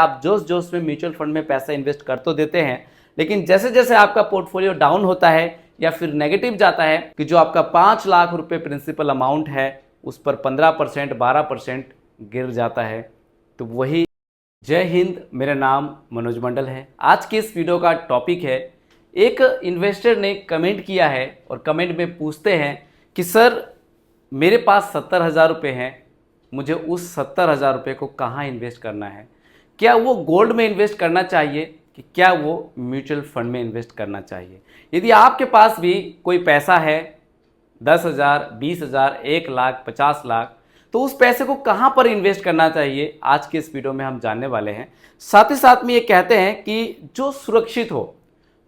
आप जोश जोश में म्यूचुअल फंड में पैसा इन्वेस्ट कर तो देते हैं, लेकिन जैसे जैसे आपका पोर्टफोलियो डाउन होता है या फिर नेगेटिव जाता है कि जो आपका 5 लाख रुपए प्रिंसिपल अमाउंट है उस पर 15% 12% गिर जाता है। तो वही जय हिंद, मेरा नाम मनोज मंडल है। आज के इस वीडियो का टॉपिक है, एक इन्वेस्टर ने कमेंट किया है और कमेंट में पूछते हैं कि सर मेरे पास 70,000 रुपये हैं, मुझे उस 70,000 रुपये को कहाँ इन्वेस्ट करना है। क्या वो गोल्ड में इन्वेस्ट करना चाहिए कि क्या वो म्यूचुअल फंड में इन्वेस्ट करना चाहिए। यदि आपके पास भी कोई पैसा है 10,000, 20,000, 1 लाख, 50 लाख, तो उस पैसे को कहाँ पर इन्वेस्ट करना चाहिए, आज के इस वीडियो में हम जानने वाले हैं। साथ ही साथ में ये कहते हैं कि जो सुरक्षित हो,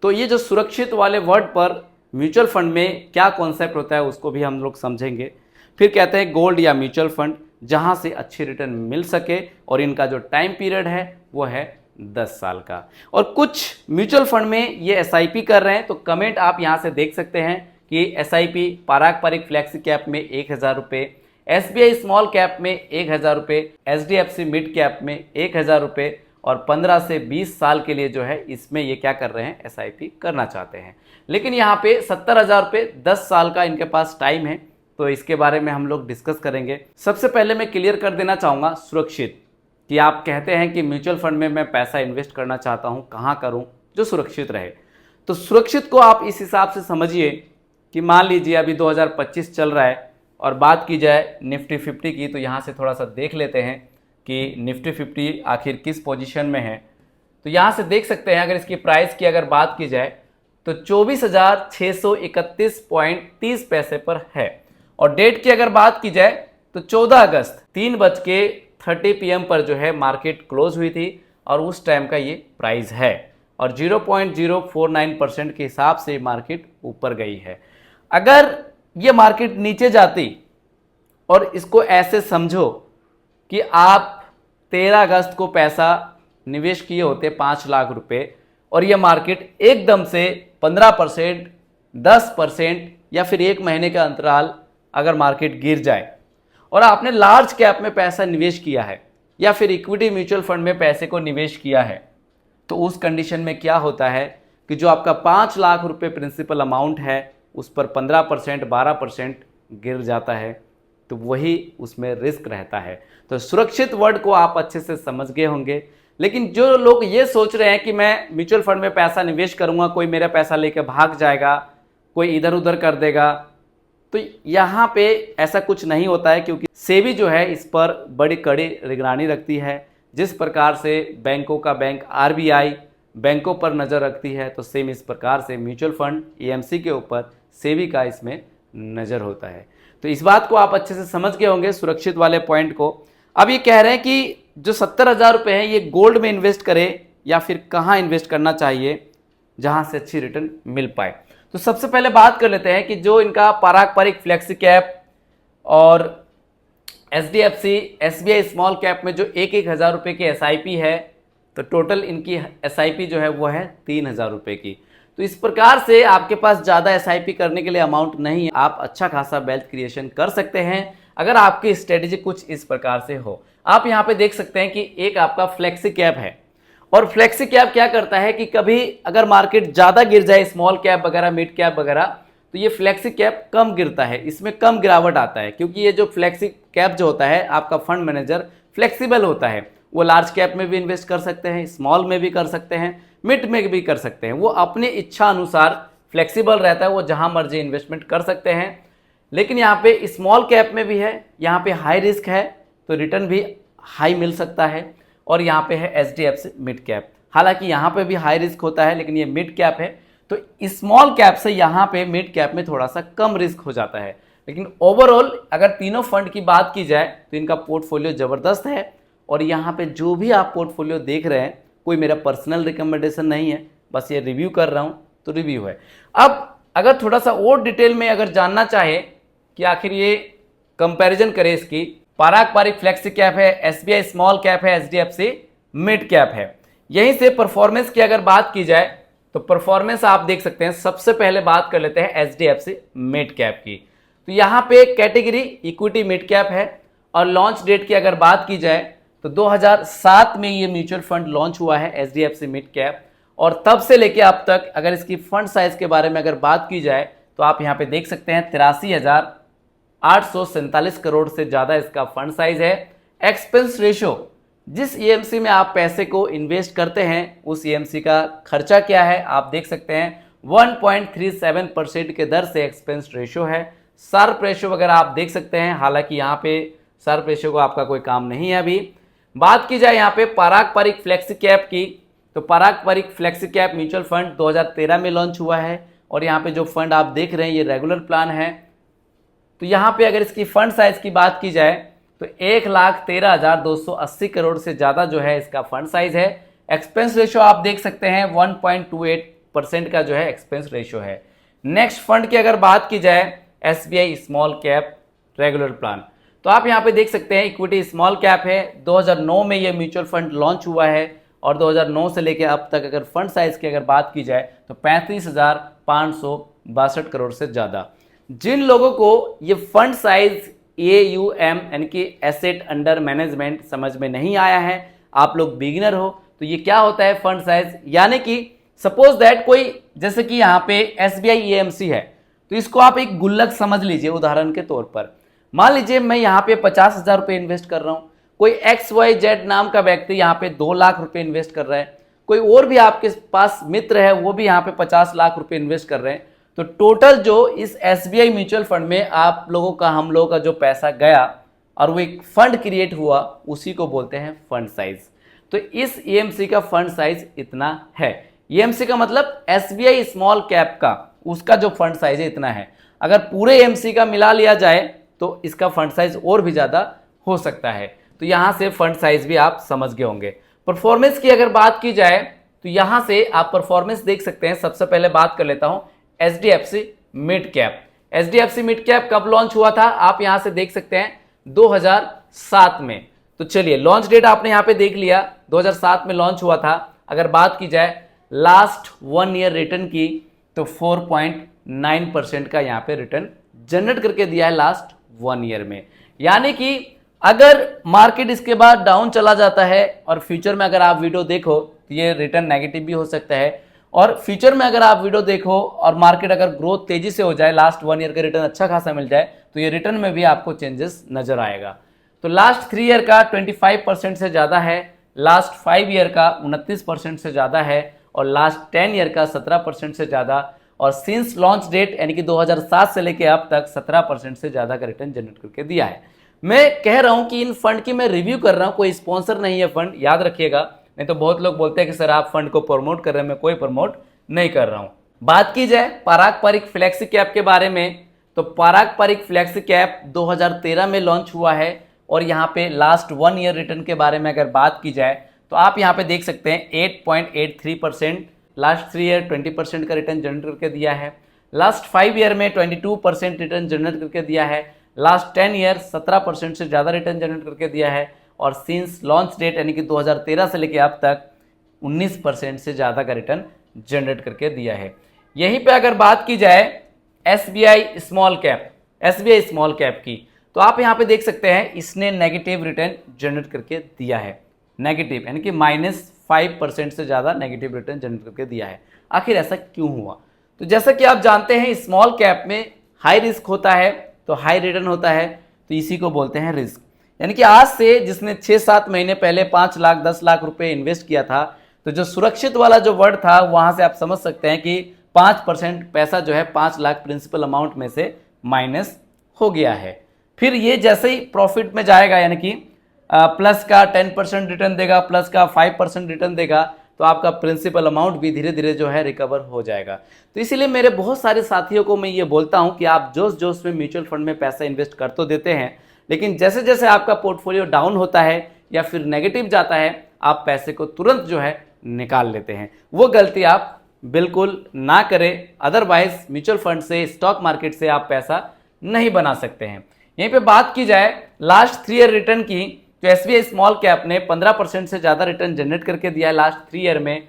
तो ये जो सुरक्षित वाले वर्ड पर म्यूचुअल फंड में क्या कॉन्सेप्ट होता है उसको भी हम लोग समझेंगे। फिर कहते हैं गोल्ड या म्यूचुअल फंड, जहां से अच्छी रिटर्न मिल सके, और इनका जो टाइम पीरियड है वो है 10 साल का। और कुछ म्यूचुअल फंड में ये एसआईपी कर रहे हैं, तो कमेंट आप यहां से देख सकते हैं कि एसआईपी पारंपरिक फ्लेक्सी कैप में 1,000 रुपये, एसबीआई स्मॉल कैप में 1,000 रुपये, एचडीएफसी मिड कैप में 1,000 रुपये, और 15 से 20 साल के लिए जो है इसमें ये क्या कर रहे हैं, एसआईपी करना चाहते हैं। लेकिन यहाँ पे 70,000 रुपये 10 साल का इनके पास टाइम है, तो इसके बारे में हम लोग डिस्कस करेंगे। सबसे पहले मैं क्लियर कर देना चाहूँगा सुरक्षित, कि आप कहते हैं कि म्यूचुअल फंड में मैं पैसा इन्वेस्ट करना चाहता हूँ, कहाँ करूँ जो सुरक्षित रहे। तो सुरक्षित को आप इस हिसाब से समझिए कि मान लीजिए अभी 2025 चल रहा है और बात की जाए निफ्टी 50 की, तो यहाँ से थोड़ा सा देख लेते हैं कि निफ्टी 50 आखिर किस पोजीशन में है। तो यहाँ से देख सकते हैं, अगर इसकी प्राइस की अगर बात की जाए तो 24,631.30 पैसे पर है, और डेट की अगर बात की जाए तो 14 अगस्त 3:30 PM पर जो है मार्केट क्लोज हुई थी, और उस टाइम का ये प्राइस है, और 0.049% के हिसाब से मार्केट ऊपर गई है। अगर ये मार्केट नीचे जाती, और इसको ऐसे समझो कि आप 13 अगस्त को पैसा निवेश किए होते 5 लाख रुपए, और यह मार्केट एकदम से 15%, 10% या फिर 1 महीने का अंतराल अगर मार्केट गिर जाए, और आपने लार्ज कैप में पैसा निवेश किया है या फिर इक्विटी म्यूचुअल फंड में पैसे को निवेश किया है, तो उस कंडीशन में क्या होता है कि जो आपका 5 लाख रुपए प्रिंसिपल अमाउंट है उस पर 15% 12% गिर जाता है। तो वही उसमें रिस्क रहता है। तो सुरक्षित वर्ड को आप अच्छे से समझ गए होंगे। लेकिन जो लोग ये सोच रहे हैं कि मैं म्यूचुअल फंड में पैसा निवेश करूंगा, कोई मेरा पैसा लेकर भाग जाएगा, कोई इधर उधर कर देगा, तो यहाँ पे ऐसा कुछ नहीं होता है, क्योंकि सेबी जो है इस पर बड़ी कड़ी निगरानी रखती है। जिस प्रकार से बैंकों का बैंक आरबीआई बैंकों पर नज़र रखती है, तो सेम इस प्रकार से म्यूचुअल फंड एएमसी के ऊपर सेबी का इसमें नज़र होता है। तो इस बात को आप अच्छे से समझ गए होंगे, सुरक्षित वाले पॉइंट को। अब ये कह रहे हैं कि जो 70,000 रुपये हैं ये गोल्ड में इन्वेस्ट करें या फिर कहाँ इन्वेस्ट करना चाहिए जहाँ से अच्छी रिटर्न मिल पाए। तो सबसे पहले बात कर लेते हैं कि जो इनका पारंपरिक फ्लेक्सी कैप और एचडीएफसी एसबीआई स्मॉल कैप में जो 1,000 रुपये की एसआईपी है, तो टोटल इनकी एसआईपी जो है वो है 3,000 रुपये की। तो इस प्रकार से आपके पास ज़्यादा एसआईपी करने के लिए अमाउंट नहीं है, आप अच्छा खासा वेल्थ क्रिएशन कर सकते हैं अगर आपकी स्ट्रेटेजी कुछ इस प्रकार से हो। आप यहाँ पे देख सकते हैं कि एक आपका फ्लेक्सी कैप है, और फ्लेक्सी कैप क्या करता है कि कभी अगर मार्केट ज़्यादा गिर जाए, स्मॉल कैप वगैरह, मिड कैप वगैरह, तो ये फ्लेक्सी कैप कम गिरता है, इसमें कम गिरावट आता है, क्योंकि ये जो फ्लेक्सी कैप जो होता है आपका फंड मैनेजर फ्लेक्सिबल होता है। वो लार्ज कैप में भी इन्वेस्ट कर सकते हैं, स्मॉल में भी कर सकते हैं, मिड में भी कर सकते हैं। वो अपनी इच्छा अनुसार फ्लेक्सिबल रहता है, वो जहाँ मर्जी इन्वेस्टमेंट कर सकते हैं। लेकिन यहाँ पे स्मॉल कैप में भी है, यहाँ पे हाई रिस्क है, तो रिटर्न भी हाई मिल सकता है। और यहाँ पे है एचडीएफसी मिड कैप, हालांकि यहाँ पे भी हाई रिस्क होता है, लेकिन ये मिड कैप है, तो स्मॉल कैप से यहाँ पे मिड कैप में थोड़ा सा कम रिस्क हो जाता है। लेकिन ओवरऑल अगर तीनों फंड की बात की जाए तो इनका पोर्टफोलियो ज़बरदस्त है। और यहाँ पे जो भी आप पोर्टफोलियो देख रहे हैं, कोई मेरा पर्सनल रिकमेंडेशन नहीं है, बस ये रिव्यू कर रहा हूँ, तो रिव्यू है। अब अगर थोड़ा सा और डिटेल में अगर जानना चाहे कि आखिर ये कंपैरिजन करें, इसकी पारंपरिक फ्लेक्सी कैप है, एसबीआई स्मॉल कैप है, एचडीएफसी मिड कैप है, यहीं से परफॉर्मेंस की अगर बात की जाए तो परफॉर्मेंस आप देख सकते हैं। सबसे पहले बात कर लेते हैं एचडीएफसी मिड कैप की। तो यहाँ पे कैटेगरी इक्विटी मिड कैप है, और लॉन्च डेट की अगर बात की जाए तो 2007 में ये म्यूचुअल फंड लॉन्च हुआ है एचडीएफसी मिड कैप, और तब से लेके अब तक अगर इसकी फंड साइज के बारे में अगर बात की जाए तो आप यहाँ पे देख सकते हैं 83,847 करोड़ से ज़्यादा इसका फंड साइज है। एक्सपेंस रेशो, जिस ईएमसी में आप पैसे को इन्वेस्ट करते हैं उस ईएमसी का खर्चा क्या है, आप देख सकते हैं 1.37% के दर से एक्सपेंस रेशो है। शार्प रेशो वगैरह आप देख सकते हैं, हालांकि यहाँ पे शार्प रेशो को आपका कोई काम नहीं है। अभी बात की जाए यहाँ पे पारंपरिक फ्लेक्सी कैप की, तो पारंपरिक फ्लेक्सी कैप म्यूचुअल फंड 2013 में लॉन्च हुआ है, और यहाँ पे जो फंड आप देख रहे हैं ये रेगुलर प्लान है। तो यहाँ पे अगर इसकी फंड साइज की बात की जाए तो 1,13,280 करोड़ से ज़्यादा जो है इसका फंड साइज है। एक्सपेंस रेशो आप देख सकते हैं 1.28% का जो है एक्सपेंस रेशो है। नेक्स्ट फंड की अगर बात की जाए SBI small cap regular plan, तो आप यहाँ पे देख सकते हैं इक्विटी स्मॉल कैप है। 2009 में ये म्यूचुअल फंड लॉन्च हुआ है, और 2009 से लेकर अब तक अगर फंड साइज की अगर बात की जाए तो 35,562 करोड़ से ज़्यादा। जिन लोगों को ये फंड साइज AUM यानी कि एसेट अंडर मैनेजमेंट समझ में नहीं आया है, आप लोग बिगिनर हो, तो ये क्या होता है फंड साइज, यानी कि सपोज दैट कोई जैसे कि यहाँ पे SBI EMC है, तो इसको आप एक गुल्लक समझ लीजिए। उदाहरण के तौर पर मान लीजिए मैं यहाँ पे 50,000 रुपये इन्वेस्ट कर रहा हूँ, कोई XYZ नाम का व्यक्ति यहाँ पे 2 लाख रुपए इन्वेस्ट कर रहा है, कोई और भी आपके पास मित्र है वो भी यहाँ पे 50 लाख रुपए इन्वेस्ट कर रहे हैं। तो टोटल जो इस SBI म्यूचुअल फंड में आप लोगों का, हम लोगों का जो पैसा गया और वो एक फंड क्रिएट हुआ, उसी को बोलते हैं फंड साइज। तो इस EMC का फंड साइज इतना है। EMC का मतलब SBI स्मॉल कैप का, उसका जो फंड साइज है इतना है। अगर पूरे EMC का मिला लिया जाए तो इसका फंड साइज और भी ज़्यादा हो सकता है। तो यहाँ से फंड साइज भी आप समझ गए होंगे। परफॉर्मेंस की अगर बात की जाए तो यहाँ से आप परफॉर्मेंस देख सकते हैं। सबसे पहले बात कर लेता हूँ HDFC mid cap. HDFC mid cap कब लॉन्च हुआ था, आप यहाँ से देख सकते हैं 2007 में। तो चलिए लॉन्च डेट आपने यहाँ पे देख लिया, 2007 में लॉन्च हुआ था। अगर बात की जाए लास्ट 1 ईयर रिटर्न की तो 4.9% का यहाँ पे रिटर्न जनरेट करके दिया है लास्ट 1 ईयर में। यानी कि अगर मार्केट इसके बाद डाउन चला जाता है और फ्यूचर में अगर आप वीडियो देखो तो ये रिटर्न नेगेटिव भी हो सकता है, और फ्यूचर में अगर आप वीडियो देखो और मार्केट अगर ग्रोथ तेजी से हो जाए, लास्ट 1 ईयर का रिटर्न अच्छा खासा मिल जाए, तो ये रिटर्न में भी आपको चेंजेस नजर आएगा। तो लास्ट 3 ईयर का 25% से ज़्यादा है, लास्ट 5 ईयर का 29% से ज़्यादा है, और लास्ट 10 ईयर का 17% से ज़्यादा, और सिंस लॉन्च डेट यानी कि 2007 से लेके अब तक 17% से ज़्यादा का रिटर्न जनरेट करके दिया है। मैं कह रहा हूं कि इन फंड की मैं रिव्यू कर रहा हूं, कोई स्पॉन्सर नहीं है फंड, याद रखिएगा। नहीं तो बहुत लोग बोलते हैं कि सर आप फंड को प्रमोट कर रहे हैं, मैं कोई प्रमोट नहीं कर रहा हूं। बात की जाए पारंपरिक फ्लेक्सी कैप के बारे में, तो पारंपरिक फ्लेक्सी कैप 2013 में लॉन्च हुआ है, और यहाँ पे लास्ट 1 ईयर रिटर्न के बारे में अगर बात की जाए तो आप यहाँ पे देख सकते हैं 8.83%, लास्ट 3 ईयर 20% का रिटर्न जनरेट करके दिया है, लास्ट 5 ईयर में 22% रिटर्न जनरेट करके दिया है, लास्ट 10 ईयर 17% से ज़्यादा रिटर्न जनरेट करके दिया है, और सिंस लॉन्च डेट यानी कि 2013 से लेकर अब तक 19% से ज़्यादा का रिटर्न जनरेट करके दिया है। यहीं पे अगर बात की जाए SBI स्मॉल कैप की, तो आप यहाँ पे देख सकते हैं इसने नेगेटिव रिटर्न जनरेट करके दिया है, नेगेटिव यानी कि -5% से ज़्यादा नेगेटिव रिटर्न जनरेट करके दिया है। आखिर ऐसा क्यों हुआ? तो जैसा कि आप जानते हैं स्मॉल कैप में हाई रिस्क होता है तो हाई रिटर्न होता है, तो इसी को बोलते हैं रिस्क। यानी कि आज से जिसने 6-7 महीने पहले 5 लाख 10 लाख रुपए इन्वेस्ट किया था, तो जो सुरक्षित वाला जो वर्ड था वहां से आप समझ सकते हैं कि 5% पैसा जो है 5 लाख प्रिंसिपल अमाउंट में से माइनस हो गया है। फिर ये जैसे ही प्रॉफिट में जाएगा यानी कि प्लस का 10% रिटर्न देगा, प्लस का 5% रिटर्न देगा, तो आपका प्रिंसिपल अमाउंट भी धीरे धीरे जो है रिकवर हो जाएगा। तो इसीलिए मेरे बहुत सारे साथियों को मैं ये बोलता हूं कि आप जोश जोश में म्यूचुअल फंड में पैसा इन्वेस्ट कर तो देते हैं, लेकिन जैसे जैसे आपका पोर्टफोलियो डाउन होता है या फिर नेगेटिव जाता है, आप पैसे को तुरंत जो है निकाल लेते हैं। वो गलती आप बिल्कुल ना करें, अदरवाइज म्यूचुअल फंड से, स्टॉक मार्केट से आप पैसा नहीं बना सकते हैं। यहीं पे बात की जाए लास्ट 3 ईयर रिटर्न की, तो SBI स्मॉल कैप ने 15% से ज़्यादा रिटर्न जनरेट करके दिया है लास्ट 3 ईयर में।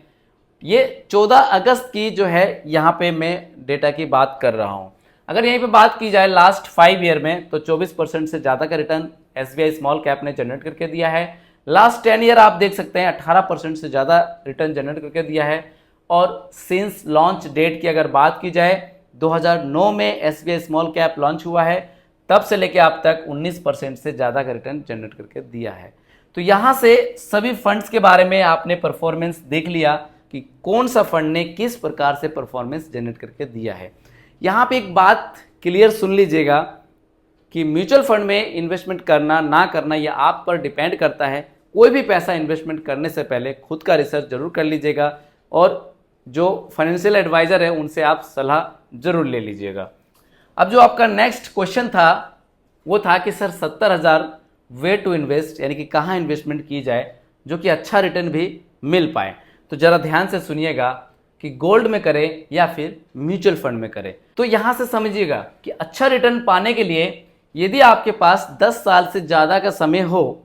ये 14 अगस्त की जो है यहाँ पे मैं डेटा की बात कर रहा हूँ। अगर यहीं पे बात की जाए लास्ट 5 ईयर में, तो 24% से ज़्यादा का रिटर्न SBI स्मॉल कैप ने जनरेट करके दिया है। लास्ट 10 ईयर आप देख सकते हैं 18% से ज़्यादा रिटर्न जनरेट करके दिया है। और सिंस लॉन्च डेट की अगर बात की जाए 2009 में एसबीआई स्मॉल कैप लॉन्च हुआ है, तब से लेके अब तक 19% से ज़्यादा का रिटर्न जनरेट करके दिया है। तो यहाँ से सभी फंड्स के बारे में आपने परफॉर्मेंस देख लिया कि कौन सा फंड ने किस प्रकार से परफॉर्मेंस जनरेट करके दिया है। यहाँ पे एक बात क्लियर सुन लीजिएगा कि म्यूचुअल फंड में इन्वेस्टमेंट करना ना करना यह आप पर डिपेंड करता है। कोई भी पैसा इन्वेस्टमेंट करने से पहले खुद का रिसर्च जरूर कर लीजिएगा और जो फाइनेंशियल एडवाइज़र है उनसे आप सलाह जरूर ले लीजिएगा। अब जो आपका नेक्स्ट क्वेश्चन था वो था कि सर 70,000 वे टू इन्वेस्ट, यानी कि कहाँ इन्वेस्टमेंट की जाए जो कि अच्छा रिटर्न भी मिल पाए। तो ज़रा ध्यान से सुनिएगा कि गोल्ड में करें या फिर म्यूचुअल फंड में करें। तो यहाँ से समझिएगा कि अच्छा रिटर्न पाने के लिए यदि आपके पास 10 साल से ज़्यादा का समय हो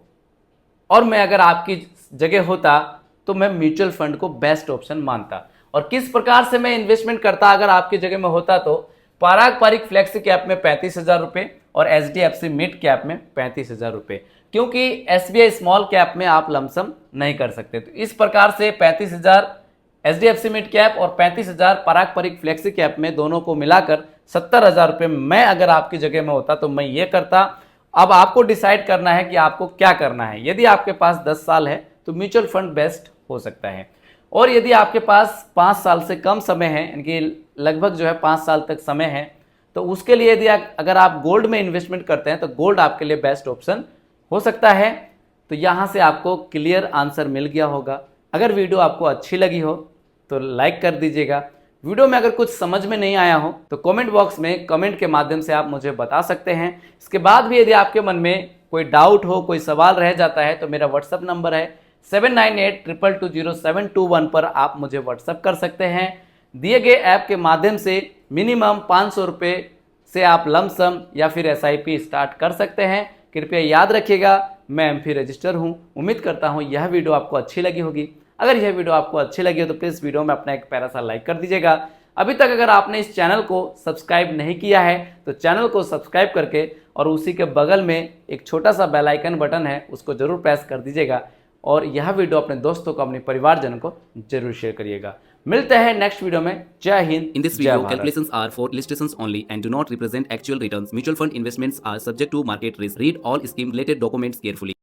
और मैं अगर आपकी जगह होता तो मैं म्यूचुअल फंड को बेस्ट ऑप्शन मानता। और किस प्रकार से मैं इन्वेस्टमेंट करता अगर आपकी जगह में होता, तो पारंपरिक फ्लेक्सी कैप में 35,000 रुपये और एचडीएफसी मिड कैप में 35,000 रुपये, क्योंकि एसबीआई स्मॉल कैप में आप लमसम नहीं कर सकते। तो इस प्रकार से 35,000 एचडीएफसी मिड कैप और 35,000 पारंपरिक फ्लेक्सी कैप में दोनों को मिलाकर 70,000 रुपये मैं अगर आपकी जगह में होता तो मैं ये करता। अब आपको डिसाइड करना है कि आपको क्या करना है। यदि आपके पास 10 साल है तो म्यूचुअल फंड बेस्ट हो सकता है, और यदि आपके पास 5 साल से कम समय है, यानी कि लगभग जो है 5 साल तक समय है, तो उसके लिए यदि अगर आप गोल्ड में इन्वेस्टमेंट करते हैं तो गोल्ड आपके लिए बेस्ट ऑप्शन हो सकता है। तो यहाँ से आपको क्लियर आंसर मिल गया होगा। अगर वीडियो आपको अच्छी लगी हो तो लाइक कर दीजिएगा। वीडियो में अगर कुछ समझ में नहीं आया हो तो कमेंट बॉक्स में कमेंट के माध्यम से आप मुझे बता सकते हैं। इसके बाद भी यदि आपके मन में कोई डाउट हो, कोई सवाल रह जाता है, तो मेरा व्हाट्सअप नंबर है 7982220721 पर आप मुझे व्हाट्सअप कर सकते हैं। दिए गए ऐप के माध्यम से मिनिमम 500 रुपये से आप लमसम या फिर एसआईपी स्टार्ट कर सकते हैं। कृपया याद रखिएगा, मैं एमपी रजिस्टर हूं। उम्मीद करता हूं यह वीडियो आपको अच्छी लगी होगी। अगर यह वीडियो आपको अच्छी लगी हो तो प्लीज़ वीडियो में अपना एक प्यारा सा लाइक कर दीजिएगा। अभी तक अगर आपने इस चैनल को सब्सक्राइब नहीं किया है तो चैनल को सब्सक्राइब करके और उसी के बगल में एक छोटा सा बेल आइकन बटन है उसको जरूर प्रेस कर दीजिएगा। और यह वीडियो अपने दोस्तों को, अपने परिवारजन को जरूर शेयर करिएगा। मिलते हैं नेक्स्ट वीडियो में। जय Hind. In this video, calculations are for illustrations only and do not represent actual returns. Mutual fund investments are subject to market risk. Read all scheme related documents carefully.